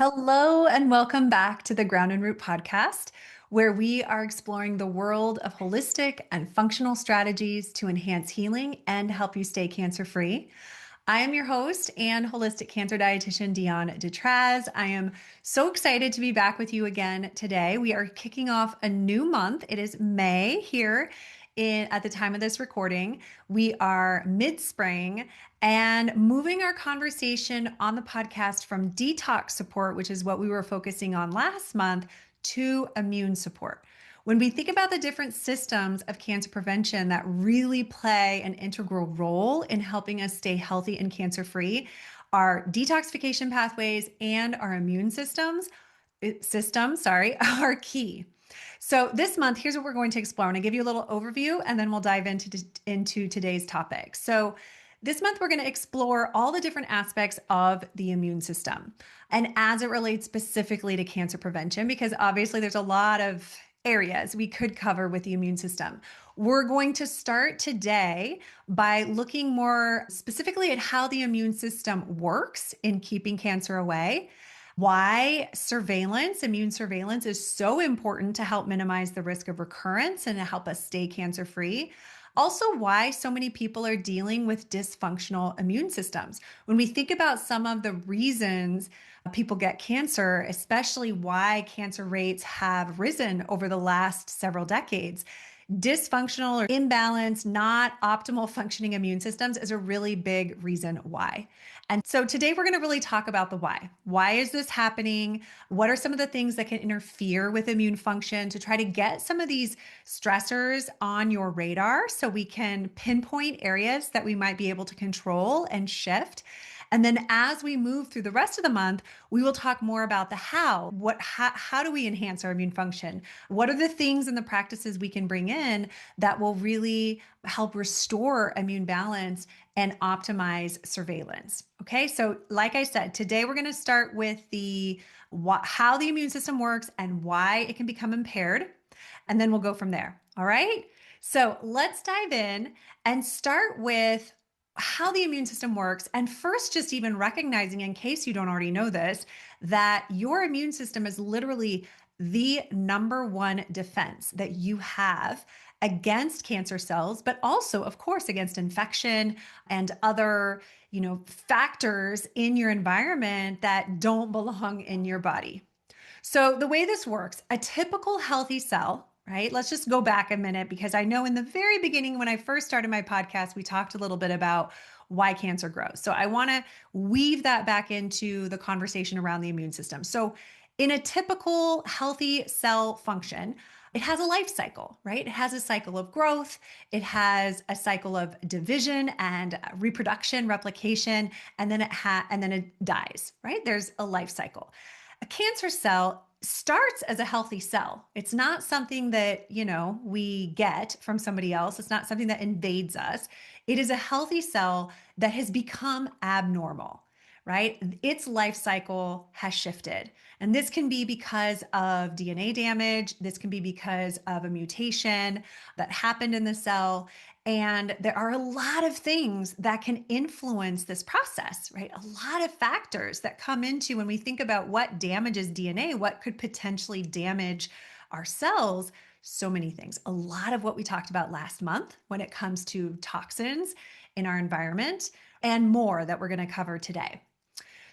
Hello, and welcome back to the Ground and Root podcast, where we are exploring the world of holistic and functional strategies to enhance healing and help you stay cancer free. I am your host and holistic cancer dietitian, Dion Detraz. I am so excited to be back with you again today. We are kicking off a new month. It is May here at the time of this recording. We are mid-spring and moving our conversation on the podcast from detox support, which is what we were focusing on last month, to immune support. When we think about the different systems of cancer prevention that really play an integral role in helping us stay healthy and cancer free, our detoxification pathways and our immune systems, are key. So this month, here's what we're going to explore. I'm going to give you a little overview and then we'll dive into today's topic. So this month, we're going to explore all the different aspects of the immune system and as it relates specifically to cancer prevention, because obviously there's a lot of areas we could cover with the immune system. We're going to start today by looking more specifically at how the immune system works in keeping cancer away, why immune surveillance is so important to help minimize the risk of recurrence and to help us stay cancer free. Also, why so many people are dealing with dysfunctional immune systems. When we think about some of the reasons people get cancer, especially why cancer rates have risen over the last several decades, dysfunctional or imbalanced, not optimal functioning immune systems is a really big reason why. And so today we're going to really talk about the why. Why is this happening? What are some of the things that can interfere with immune function to try to get some of these stressors on your radar so we can pinpoint areas that we might be able to control and shift? And then as we move through the rest of the month, we will talk more about the how. How do we enhance our immune function? What are the things and the practices we can bring in that will really help restore immune balance and optimize surveillance? Okay, so like I said, today we're going to start with how the immune system works and why it can become impaired, and then we'll go from there. All right, so let's dive in and start with how the immune system works. And first, just even recognizing, in case you don't already know this, that your immune system is literally the number one defense that you have against cancer cells, but also, of course, against infection and other, factors in your environment that don't belong in your body. So the way this works, a typical healthy cell, right? Let's just go back a minute because I know in the very beginning, when I first started my podcast, we talked a little bit about why cancer grows. So I want to weave that back into the conversation around the immune system. So in a typical healthy cell function, it has a life cycle, right? It has a cycle of growth. It has a cycle of division and reproduction, replication, and then it dies, right? There's a life cycle. A cancer cell starts as a healthy cell. It's not something that, we get from somebody else. It's not something that invades us. It is a healthy cell that has become abnormal, right? Its life cycle has shifted. And this can be because of DNA damage. This can be because of a mutation that happened in the cell. And there are a lot of things that can influence this process, right? A lot of factors that come into when we think about what damages DNA, what could potentially damage our cells. So many things. A lot of what we talked about last month when it comes to toxins in our environment and more that we're going to cover today.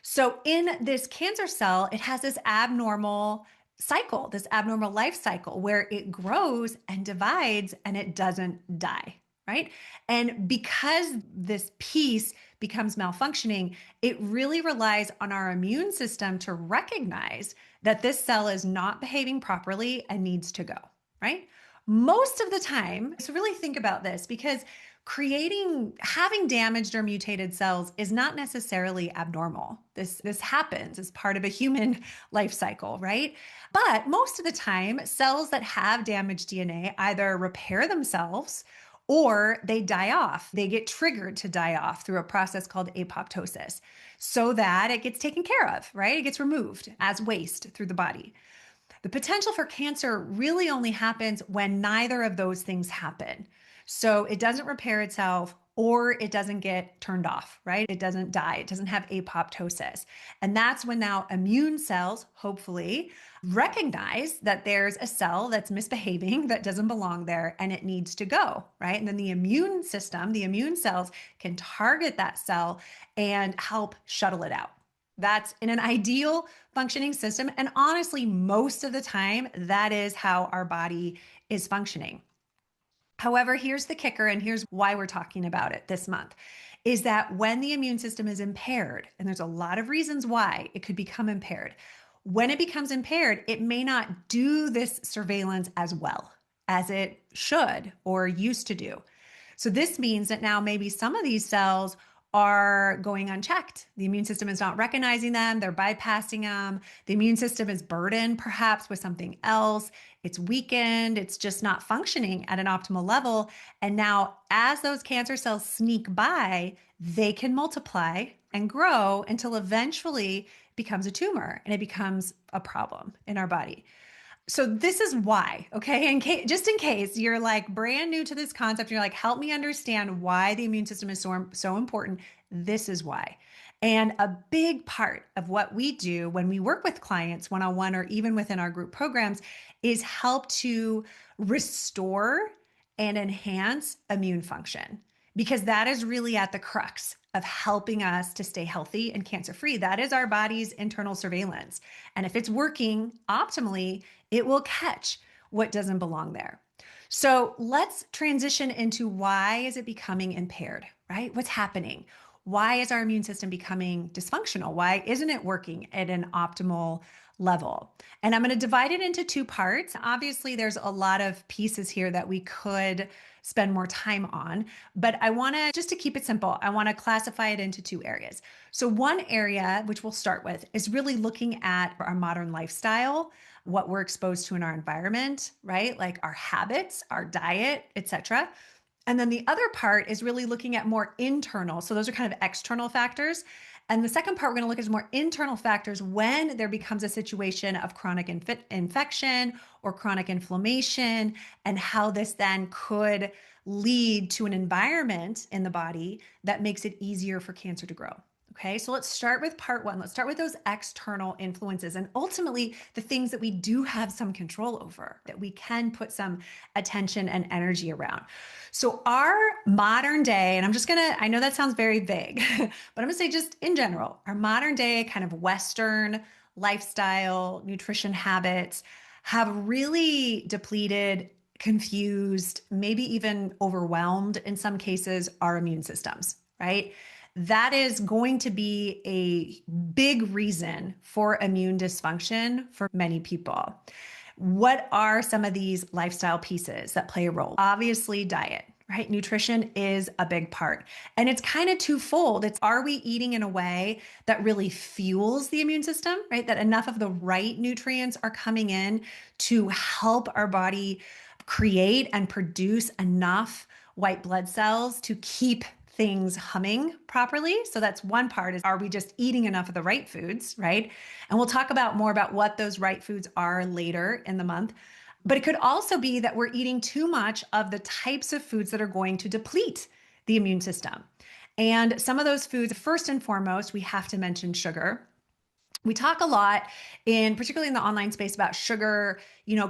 So in this cancer cell, it has this abnormal cycle, this abnormal life cycle where it grows and divides and it doesn't die, right? And because this piece becomes malfunctioning, it really relies on our immune system to recognize that this cell is not behaving properly and needs to go, right? Most of the time, so really think about this because having damaged or mutated cells is not necessarily abnormal. This happens as part of a human life cycle, right? But most of the time, cells that have damaged DNA either repair themselves or they die off. They get triggered to die off through a process called apoptosis so that it gets taken care of, right? It gets removed as waste through the body. The potential for cancer really only happens when neither of those things happen. So it doesn't repair itself or it doesn't get turned off, right? It doesn't die. It doesn't have apoptosis. And that's when now immune cells, hopefully, recognize that there's a cell that's misbehaving, that doesn't belong there, and it needs to go, right? And then the immune system, the immune cells can target that cell and help shuttle it out. That's in an ideal functioning system. And honestly, most of the time, that is how our body is functioning. However, here's the kicker, and here's why we're talking about it this month, is that when the immune system is impaired, and there's a lot of reasons why it could become impaired, when it becomes impaired, it may not do this surveillance as well as it should or used to do. So this means that now maybe some of these cells are going unchecked. The immune system is not recognizing them. They're bypassing them. The immune system is burdened perhaps with something else. It's weakened. It's just not functioning at an optimal level. And now as those cancer cells sneak by, they can multiply and grow until eventually it becomes a tumor and it becomes a problem in our body. So this is why, okay? Just in case you're like brand new to this concept, you're like, help me understand why the immune system is so important. This is why. And a big part of what we do when we work with clients one-on-one or even within our group programs is help to restore and enhance immune function, because that is really at the crux of helping us to stay healthy and cancer-free. That is our body's internal surveillance. And if it's working optimally, it will catch what doesn't belong there. So let's transition into why is it becoming impaired, right? What's happening? Why is our immune system becoming dysfunctional? Why isn't it working at an optimal level? And I'm going to divide it into two parts. Obviously, there's a lot of pieces here that we could spend more time on, but I want to, just to keep it simple, I want to classify it into two areas. So one area, which we'll start with, is really looking at our modern lifestyle, what we're exposed to in our environment, right? Like our habits, our diet, etc. And then the other part is really looking at more internal. So those are kind of external factors. And the second part we're going to look at is more internal factors when there becomes a situation of chronic infection or chronic inflammation, and how this then could lead to an environment in the body that makes it easier for cancer to grow. Okay, so let's start with part one. Let's start with those external influences and ultimately the things that we do have some control over, that we can put some attention and energy around. So our modern day, and I know that sounds very vague, but I'm gonna say just in general, our modern day kind of Western lifestyle, nutrition habits have really depleted, confused, maybe even overwhelmed in some cases, our immune systems, right? That is going to be a big reason for immune dysfunction for many people. What are some of these lifestyle pieces that play a role? Obviously, diet, right? Nutrition is a big part. And it's kind of twofold. It's, are we eating in a way that really fuels the immune system, right? That enough of the right nutrients are coming in to help our body create and produce enough white blood cells to keep things humming properly. So that's one part, is, are we just eating enough of the right foods, right? And we'll talk about more about what those right foods are later in the month. But it could also be that we're eating too much of the types of foods that are going to deplete the immune system. And some of those foods, first and foremost, we have to mention sugar. We talk a lot particularly in the online space, about sugar,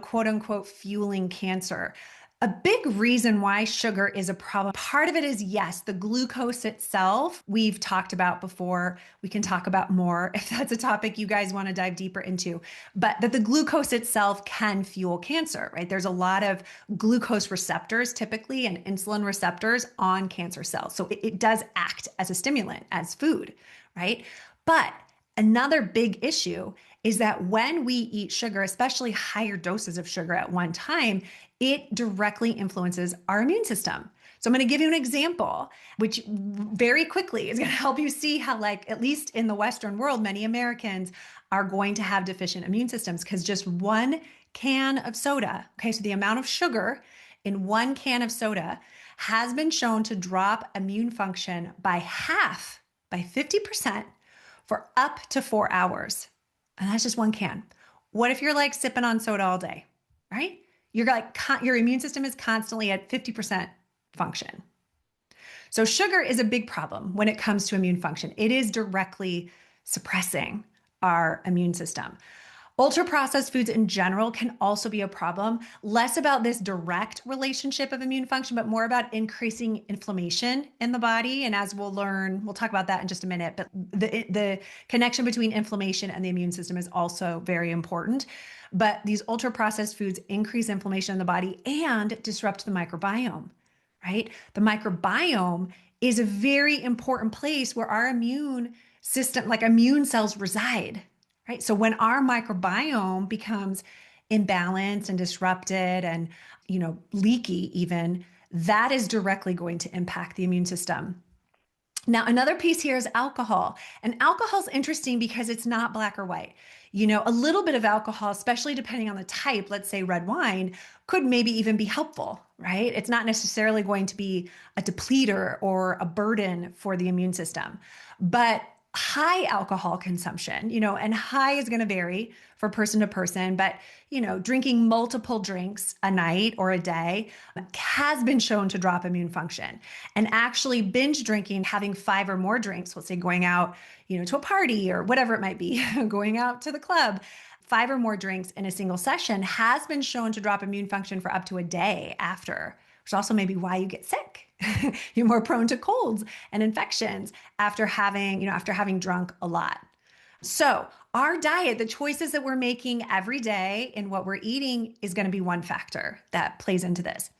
quote unquote, fueling cancer. A big reason why sugar is a problem, part of it is, yes, the glucose itself, we've talked about before. We can talk about more if that's a topic you guys want to dive deeper into, but that the glucose itself can fuel cancer, right? There's a lot of glucose receptors typically and insulin receptors on cancer cells. So it does act as a stimulant, as food, right? But another big issue is that when we eat sugar, especially higher doses of sugar at one time, it directly influences our immune system. So I'm going to give you an example, which very quickly is going to help you see how, like, at least in the Western world, many Americans are going to have deficient immune systems because just one can of soda, okay, so the amount of sugar in one can of soda has been shown to drop immune function by half, by 50%, for up to 4 hours. And that's just one can. What if you're like sipping on soda all day, right? You're like, your immune system is constantly at 50% function. So sugar is a big problem when it comes to immune function. It is directly suppressing our immune system. Ultra processed foods in general can also be a problem, less about this direct relationship of immune function, but more about increasing inflammation in the body. And as we'll learn, we'll talk about that in just a minute, but the connection between inflammation and the immune system is also very important. But these ultra processed foods increase inflammation in the body and disrupt the microbiome, right? The microbiome is a very important place where our immune system, like immune cells, reside. Right. So when our microbiome becomes imbalanced and disrupted and, leaky even, that is directly going to impact the immune system. Now, another piece here is alcohol. And alcohol is interesting because it's not black or white. A little bit of alcohol, especially depending on the type, let's say red wine, could maybe even be helpful, right? It's not necessarily going to be a depleter or a burden for the immune system. But high alcohol consumption, and high is going to vary for person to person, but, drinking multiple drinks a night or a day has been shown to drop immune function. And actually binge drinking, having 5 or more drinks, let's say going out, to a party or whatever it might be, going out to the club, 5 or more drinks in a single session has been shown to drop immune function for up to a day after, which is also maybe why you get sick. You're more prone to colds and infections after having drunk a lot. So our diet, the choices that we're making every day in what we're eating is going to be one factor that plays into this.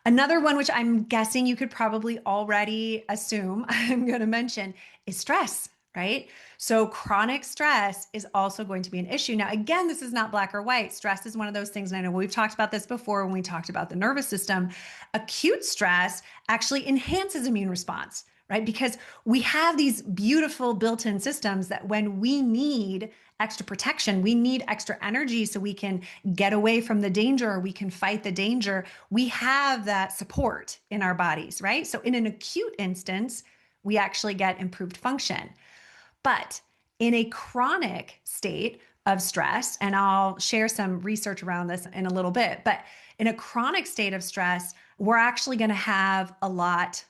Another one, which I'm guessing you could probably already assume I'm going to mention, is stress, right? So chronic stress is also going to be an issue. Now, again, this is not black or white. Stress is one of those things, and I know we've talked about this before when we talked about the nervous system. Acute stress actually enhances immune response, right? Because we have these beautiful built-in systems that when we need extra protection, we need extra energy so we can get away from the danger, or we can fight the danger. We have that support in our bodies, right? So in an acute instance, we actually get improved function. But in a chronic state of stress, and I'll share some research around this in a little bit, but in a chronic state of stress, we're actually going to have a lot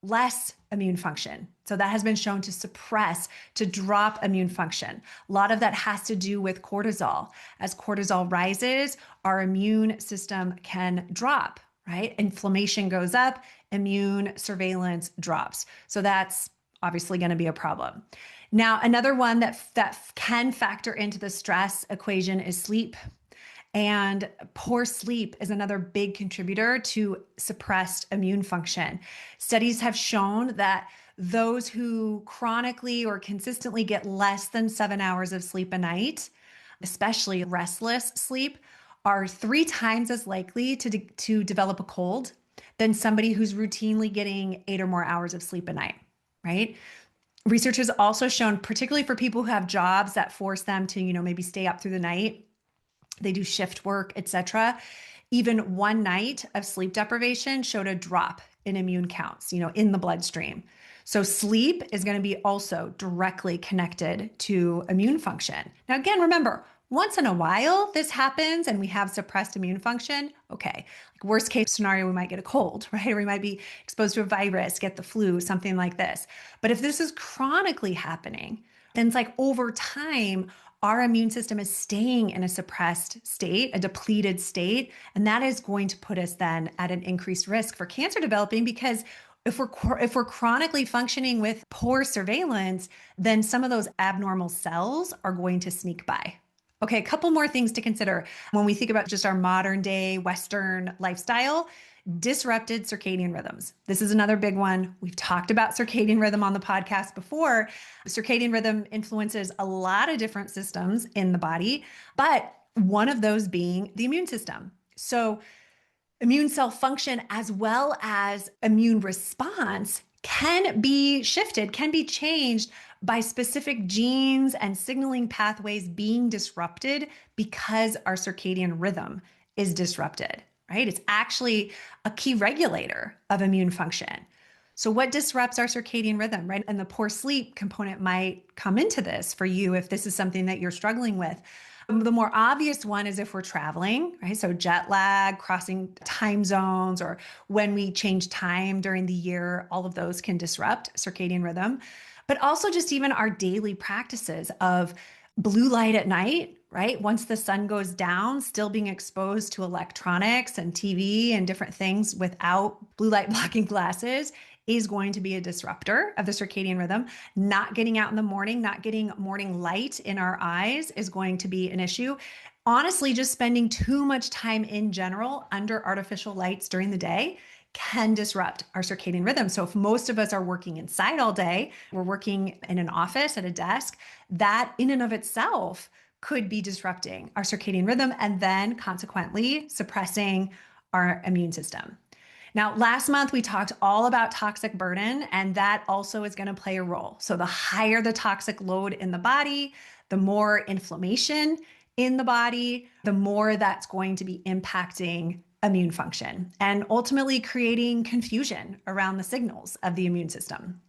less immune function. So that has been shown to drop immune function. A lot of that has to do with cortisol. As cortisol rises, our immune system can drop, right? Inflammation goes up, immune surveillance drops. So that's obviously going to be a problem. Now, another one that can factor into the stress equation is sleep. And poor sleep is another big contributor to suppressed immune function. Studies have shown that those who chronically or consistently get less than 7 hours of sleep a night, especially restless sleep, are 3 times as likely to develop a cold than somebody who's routinely getting 8 or more hours of sleep a night, right? Research has also shown, particularly for people who have jobs that force them to, maybe stay up through the night, they do shift work, etc. Even one night of sleep deprivation showed a drop in immune counts, in the bloodstream. So sleep is going to be also directly connected to immune function. Now, again, remember, once in a while this happens and we have suppressed immune function. Okay, like worst case scenario, we might get a cold, right? Or we might be exposed to a virus, get the flu, something like this. But if this is chronically happening, then it's like over time, our immune system is staying in a suppressed state, a depleted state, and that is going to put us then at an increased risk for cancer developing, because if we're chronically functioning with poor surveillance, then some of those abnormal cells are going to sneak by. Okay, a couple more things to consider when we think about just our modern day Western lifestyle. Disrupted circadian rhythms. This is another big one. We've talked about circadian rhythm on the podcast before. Circadian rhythm influences a lot of different systems in the body, but one of those being the immune system. So immune cell function as well as immune response can be shifted, can be changed by specific genes and signaling pathways being disrupted because our circadian rhythm is disrupted. Right? It's actually a key regulator of immune function. So what disrupts our circadian rhythm, right? And the poor sleep component might come into this for you if this is something that you're struggling with. The more obvious one is if we're traveling, right? So jet lag, crossing time zones, or when we change time during the year, all of those can disrupt circadian rhythm. But also just even our daily practices of blue light at night, right? Once the sun goes down, still being exposed to electronics and TV and different things without blue light blocking glasses is going to be a disruptor of the circadian rhythm. Not getting out in the morning, not getting morning light in our eyes is going to be an issue. Honestly, just spending too much time in general under artificial lights during the day can disrupt our circadian rhythm. So if most of us are working inside all day, we're working in an office at a desk, that in and of itself could be disrupting our circadian rhythm and then consequently suppressing our immune system. Now, last month we talked all about toxic burden, and that also is going to play a role. So the higher the toxic load in the body, the more inflammation in the body, the more that's going to be impacting immune function and ultimately creating confusion around the signals of the immune system.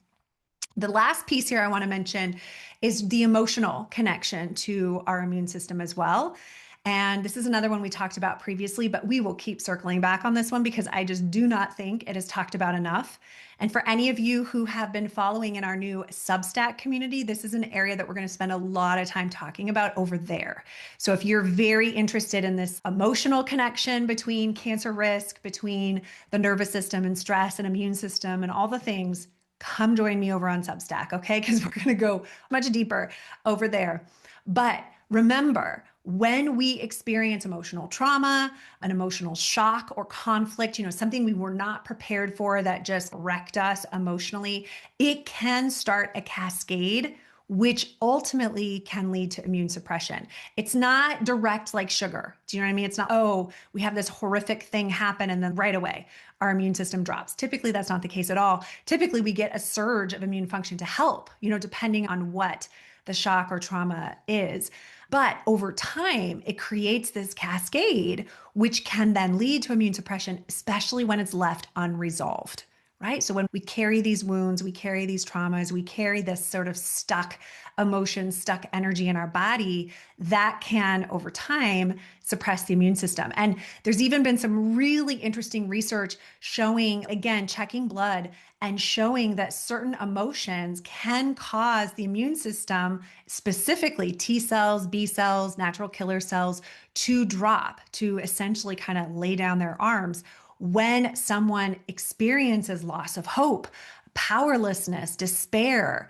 The last piece here I want to mention is the emotional connection to our immune system as well. And this is another one we talked about previously, but we will keep circling back on this one because I just do not think it is talked about enough. And for any of you who have been following in our new Substack community, this is an area that we're going to spend a lot of time talking about over there. So if you're very interested in this emotional connection between cancer risk, between the nervous system and stress and immune system and all the things, come join me over on Substack, okay? Because we're going to go much deeper over there. But remember, when we experience emotional trauma, an emotional shock or conflict, something we were not prepared for that just wrecked us emotionally, it can start a cascade, which ultimately can lead to immune suppression. It's not direct like sugar. Do you know what I mean? It's not, oh, we have this horrific thing happen and then right away our immune system drops. Typically, that's not the case at all. Typically, we get a surge of immune function to help, depending on what the shock or trauma is. But over time, it creates this cascade, which can then lead to immune suppression, especially when it's left unresolved, right? So when we carry these wounds, we carry these traumas, we carry this sort of stuck emotion, stuck energy in our body, that can over time suppress the immune system. And there's even been some really interesting research showing, again, checking blood and showing that certain emotions can cause the immune system, specifically T cells, B cells, natural killer cells, to drop, to essentially kind of lay down their arms when someone experiences loss of hope, powerlessness, despair,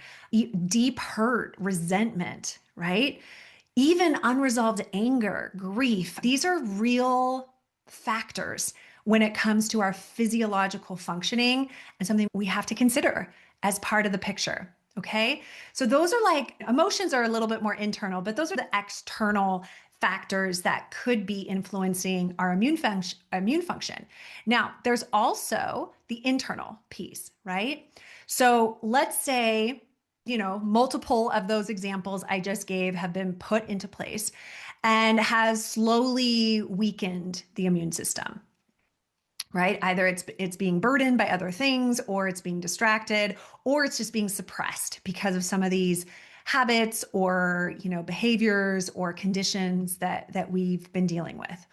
deep hurt, resentment, right? Even unresolved anger, grief. These are real factors when it comes to our physiological functioning and something we have to consider as part of the picture. Okay. So those are like emotions are a little bit more internal, but those are the external factors that could be influencing our immune function. Now, there's also the internal piece, right? So let's say, multiple of those examples I just gave have been put into place and has slowly weakened the immune system, right? Either it's being burdened by other things, or it's being distracted, or it's just being suppressed because of some of these habits or behaviors or conditions that we've been dealing with.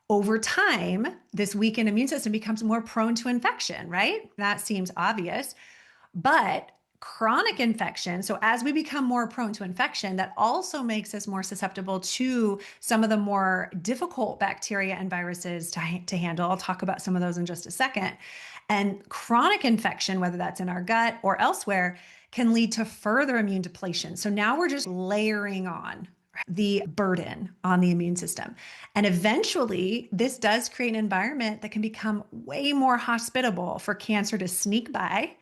Over time, this weakened immune system becomes more prone to infection, right? That seems obvious. But chronic infection, so as we become more prone to infection, that also makes us more susceptible to some of the more difficult bacteria and viruses to handle. I'll talk about some of those in just a second. And chronic infection, whether that's in our gut or elsewhere, can lead to further immune depletion. So now we're just layering on the burden on the immune system. And eventually, this does create an environment that can become way more hospitable for cancer to sneak by,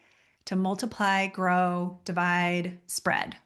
to multiply, grow, divide, spread.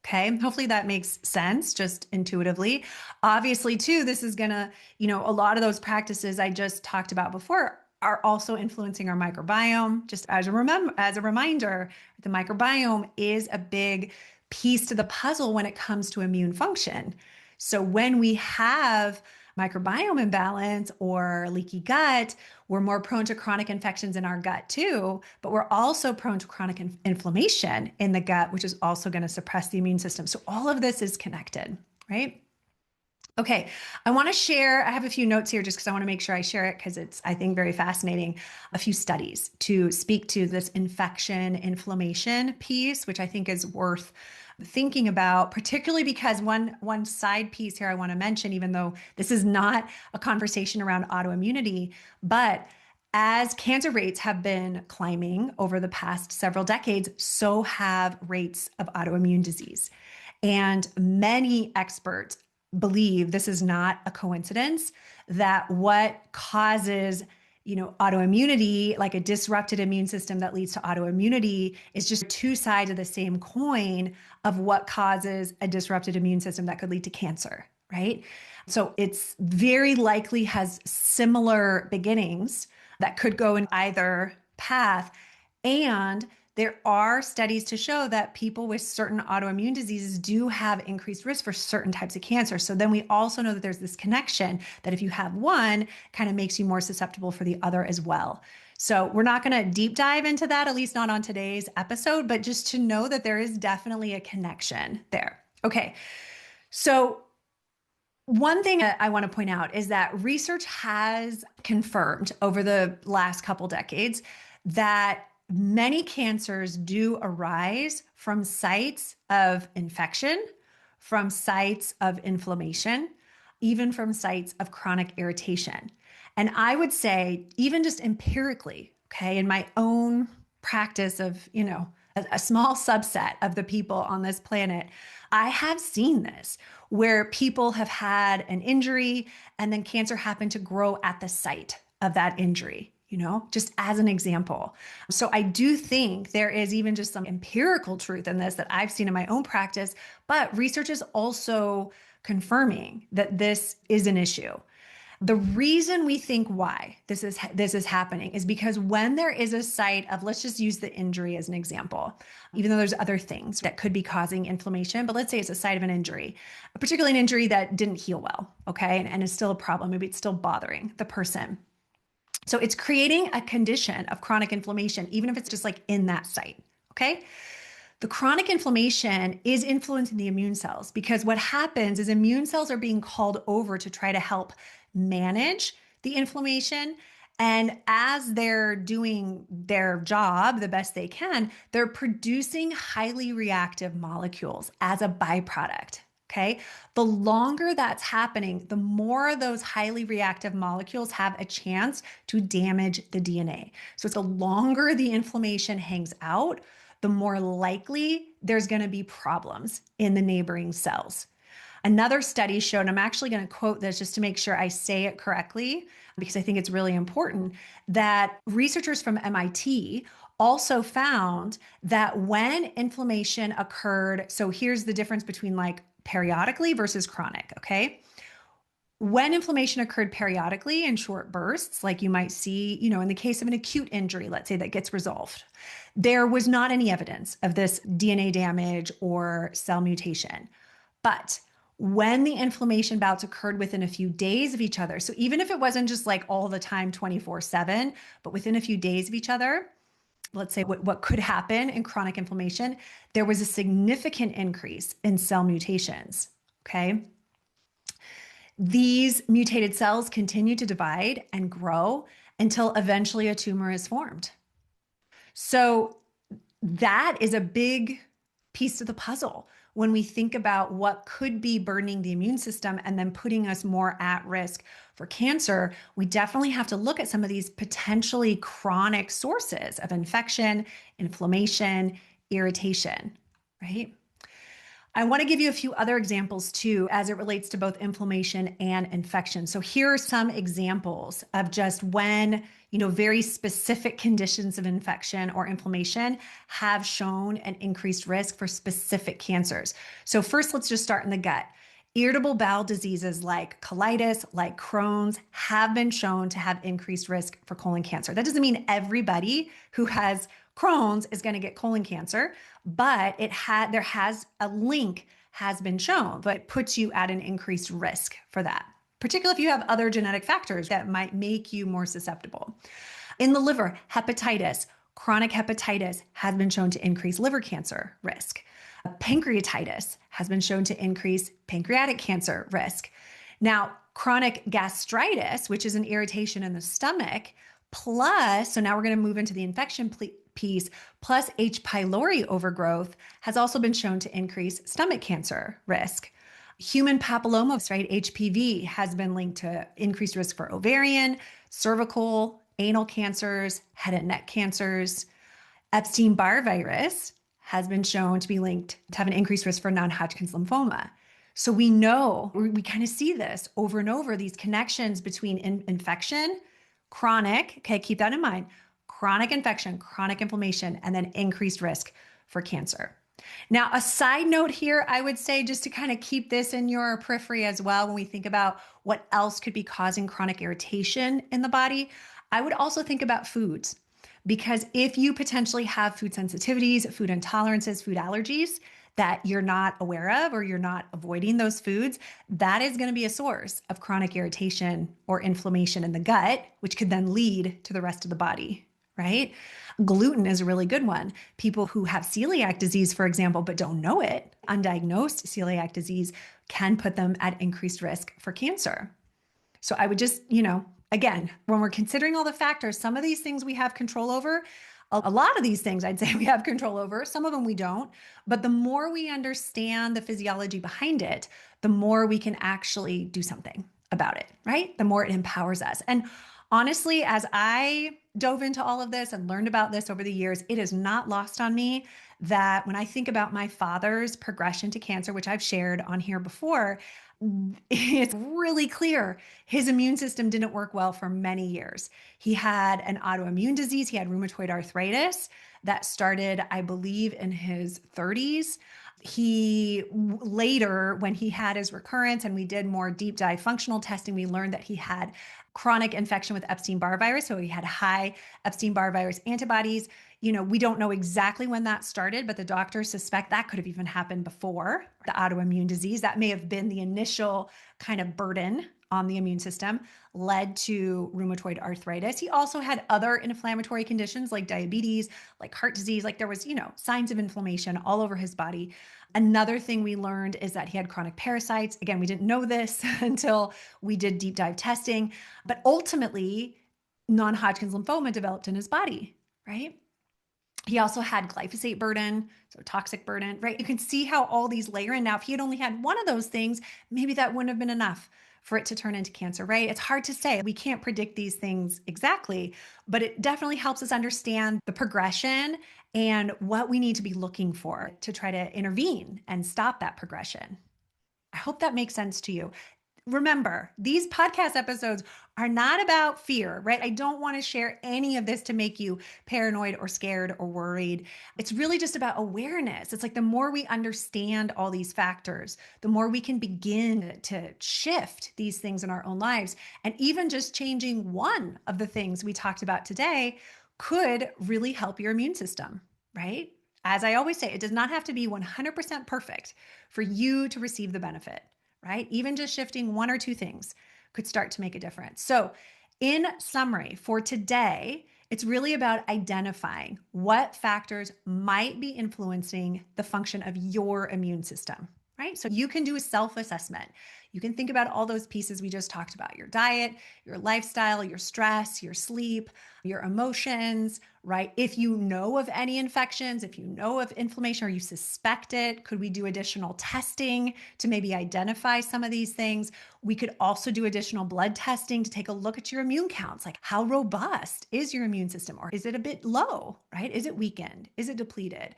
Okay. Hopefully that makes sense just intuitively. Obviously, too, this is going to, a lot of those practices I just talked about before are also influencing our microbiome. Just as a reminder, the microbiome is a big piece to the puzzle when it comes to immune function. So when we have microbiome imbalance or leaky gut, we're more prone to chronic infections in our gut too, but we're also prone to chronic inflammation in the gut, which is also going to suppress the immune system. So all of this is connected, right? Okay, I want to share. I have a few notes here just because I want to make sure I share it because it's, I think, very fascinating. A few studies to speak to this infection inflammation piece, which I think is worth thinking about, particularly because one side piece here I want to mention, even though this is not a conversation around autoimmunity, but as cancer rates have been climbing over the past several decades, so have rates of autoimmune disease. And many experts believe this is not a coincidence, that what causes autoimmunity, like a disrupted immune system that leads to autoimmunity, is just two sides of the same coin of what causes a disrupted immune system that could lead to cancer, right? So it's very likely has similar beginnings that could go in either path. And there are studies to show that people with certain autoimmune diseases do have increased risk for certain types of cancer. So then we also know that there's this connection that if you have one, kind of makes you more susceptible for the other as well. So we're not going to deep dive into that, at least not on today's episode, but just to know that there is definitely a connection there. Okay. So one thing I want to point out is that research has confirmed over the last couple decades that many cancers do arise from sites of infection, from sites of inflammation, even from sites of chronic irritation. And I would say, even just empirically, okay, in my own practice of, a small subset of the people on this planet, I have seen this where people have had an injury and then cancer happened to grow at the site of that injury. Just as an example. So I do think there is even just some empirical truth in this that I've seen in my own practice, but research is also confirming that this is an issue. The reason we think why this is happening is because when there is a site of, let's just use the injury as an example, even though there's other things that could be causing inflammation, but let's say it's a site of an injury, particularly an injury that didn't heal well, okay, and is still a problem. Maybe it's still bothering the person. So it's creating a condition of chronic inflammation, even if it's just like in that site, okay? The chronic inflammation is influencing the immune cells because what happens is immune cells are being called over to try to help manage the inflammation. And as they're doing their job the best they can, they're producing highly reactive molecules as a byproduct. Okay. The longer that's happening, the more those highly reactive molecules have a chance to damage the DNA. So it's the longer the inflammation hangs out, the more likely there's going to be problems in the neighboring cells. Another study showed, I'm actually going to quote this just to make sure I say it correctly, because I think it's really important, that researchers from MIT also found that when inflammation occurred, so here's the difference between like periodically versus chronic, okay? When inflammation occurred periodically in short bursts, like you might see, in the case of an acute injury, let's say that gets resolved, there was not any evidence of this DNA damage or cell mutation. But when the inflammation bouts occurred within a few days of each other, so even if it wasn't just like all the time 24/7, but within a few days of each other, let's say what could happen in chronic inflammation, there was a significant increase in cell mutations, okay? These mutated cells continue to divide and grow until eventually a tumor is formed. So that is a big piece of the puzzle when we think about what could be burdening the immune system and then putting us more at risk for cancer. We definitely have to look at some of these potentially chronic sources of infection, inflammation, irritation, right? I want to give you a few other examples too, as it relates to both inflammation and infection. So here are some examples of just when, very specific conditions of infection or inflammation have shown an increased risk for specific cancers. So first, let's just start in the gut. Irritable bowel diseases like colitis, like Crohn's, have been shown to have increased risk for colon cancer. That doesn't mean everybody who has Crohn's is going to get colon cancer, but there has a link has been shown, but it puts you at an increased risk for that, particularly if you have other genetic factors that might make you more susceptible. In the liver, hepatitis, chronic hepatitis has been shown to increase liver cancer risk. Pancreatitis has been shown to increase pancreatic cancer risk. Now, chronic gastritis, which is an irritation in the stomach, plus, so now we're going to move into the infection piece, plus H. pylori overgrowth has also been shown to increase stomach cancer risk. Human papillomas, right, HPV, has been linked to increased risk for ovarian, cervical, anal cancers, head and neck cancers. Epstein-Barr virus has been shown to be linked to have an increased risk for non-Hodgkin's lymphoma. So we know, we kind of see this over and over, these connections between infection, chronic, okay, keep that in mind, chronic infection, chronic inflammation, and then increased risk for cancer. Now, a side note here, I would say, just to kind of keep this in your periphery as well, when we think about what else could be causing chronic irritation in the body, I would also think about foods. Because if you potentially have food sensitivities, food intolerances, food allergies that you're not aware of, or you're not avoiding those foods, that is going to be a source of chronic irritation or inflammation in the gut, which could then lead to the rest of the body, right? Gluten is a really good one. People who have celiac disease, for example, but don't know it, undiagnosed celiac disease, can put them at increased risk for cancer. So I would just, again, when we're considering all the factors, some of these things we have control over. A lot of these things I'd say we have control over. Some of them we don't. But the more we understand the physiology behind it, the more we can actually do something about it, right? The more it empowers us. And honestly, as I dove into all of this and learned about this over the years, it is not lost on me that when I think about my father's progression to cancer, which I've shared on here before, it's really clear his immune system didn't work well for many years. He had an autoimmune disease. He had rheumatoid arthritis that started, I believe, in his 30s. He later, when he had his recurrence and we did more deep dive functional testing, we learned that he had chronic infection with Epstein-Barr virus. So he had high Epstein-Barr virus antibodies. We don't know exactly when that started, but the doctors suspect that could have even happened before the autoimmune disease. That may have been the initial kind of burden on the immune system, led to rheumatoid arthritis. He also had other inflammatory conditions like diabetes, like heart disease, like there was, signs of inflammation all over his body. Another thing we learned is that he had chronic parasites. Again, we didn't know this until we did deep dive testing, but ultimately non-Hodgkin's lymphoma developed in his body, right? He also had glyphosate burden, so toxic burden, right? You can see how all these layer in. Now, if he had only had one of those things, maybe that wouldn't have been enough for it to turn into cancer, right? It's hard to say. We can't predict these things exactly, but it definitely helps us understand the progression and what we need to be looking for to try to intervene and stop that progression. I hope that makes sense to you. Remember, these podcast episodes are not about fear, right? I don't want to share any of this to make you paranoid or scared or worried. It's really just about awareness. It's like the more we understand all these factors, the more we can begin to shift these things in our own lives. And even just changing one of the things we talked about today could really help your immune system, right? As I always say, it does not have to be 100% perfect for you to receive the benefit, right? Even just shifting one or two things could start to make a difference. So in summary, for today, it's really about identifying what factors might be influencing the function of your immune system, right? So you can do a self-assessment. You can think about all those pieces we just talked about: your diet, your lifestyle, your stress, your sleep, your emotions, right? If you know of any infections, if you know of inflammation or you suspect it, could we do additional testing to maybe identify some of these things? We could also do additional blood testing to take a look at your immune counts. Like, how robust is your immune system? Or is it a bit low, right? Is it weakened? Is it depleted?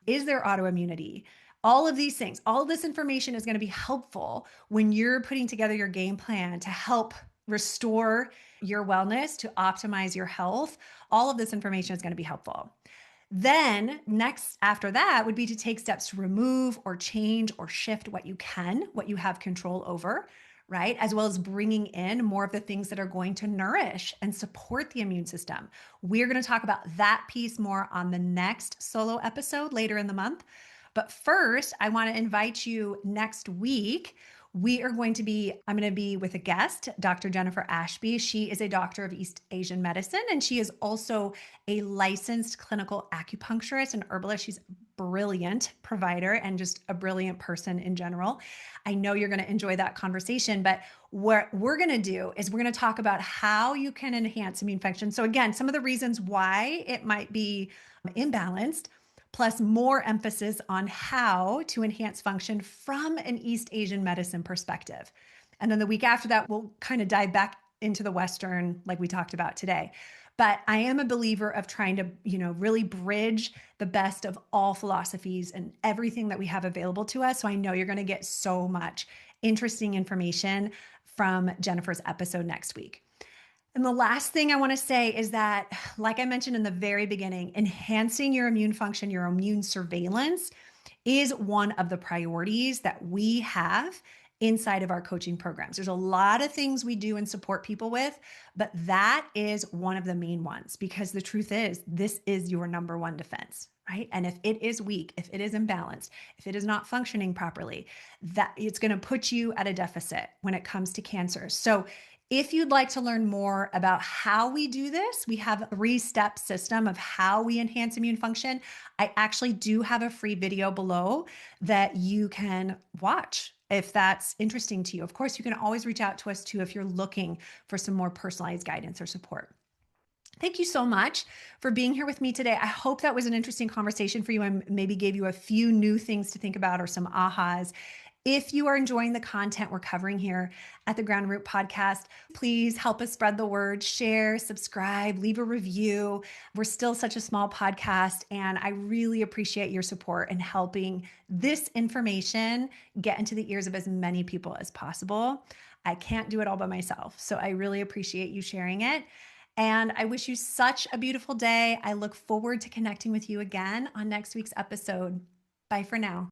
Is there autoimmunity? All of these things, all of this information is going to be helpful when you're putting together your game plan to help restore your wellness, to optimize your health. All of this information is going to be helpful. Then next after that would be to take steps to remove or change or shift what you have control over, right? As well as bringing in more of the things that are going to nourish and support the immune system. We're going to talk about that piece more on the next solo episode later in the month. But first, I want to invite you next week. I'm going to be with a guest, Dr. Jennifer Ashby. She is a doctor of East Asian medicine, and she is also a licensed clinical acupuncturist and herbalist. She's brilliant provider and just a brilliant person in general. I know you're going to enjoy that conversation, but what we're going to do is we're going to talk about how you can enhance immune function. So again, some of the reasons why it might be imbalanced, plus more emphasis on how to enhance function from an East Asian medicine perspective. And then the week after that, we'll kind of dive back into the Western, like we talked about today. But I am a believer of trying to, really bridge the best of all philosophies and everything that we have available to us. So I know you're going to get so much interesting information from Jennifer's episode next week. And the last thing I want to say is that, like I mentioned in the very beginning, enhancing your immune function, your immune surveillance is one of the priorities that we have inside of our coaching programs. There's a lot of things we do and support people with, but that is one of the main ones, because the truth is, this is your number one defense, right? And if it is weak, if it is imbalanced, if it is not functioning properly, that it's going to put you at a deficit when it comes to cancer. So if you'd like to learn more about how we do this, we have a 3-step system of how we enhance immune function. I actually do have a free video below that you can watch if that's interesting to you. Of course, you can always reach out to us too if you're looking for some more personalized guidance or support. Thank you so much for being here with me today. I hope that was an interesting conversation for you and maybe gave you a few new things to think about or some ahas. If you are enjoying the content we're covering here at the Ground Root Podcast, please help us spread the word, share, subscribe, leave a review. We're still such a small podcast, and I really appreciate your support in helping this information get into the ears of as many people as possible. I can't do it all by myself, so I really appreciate you sharing it. And I wish you such a beautiful day. I look forward to connecting with you again on next week's episode. Bye for now.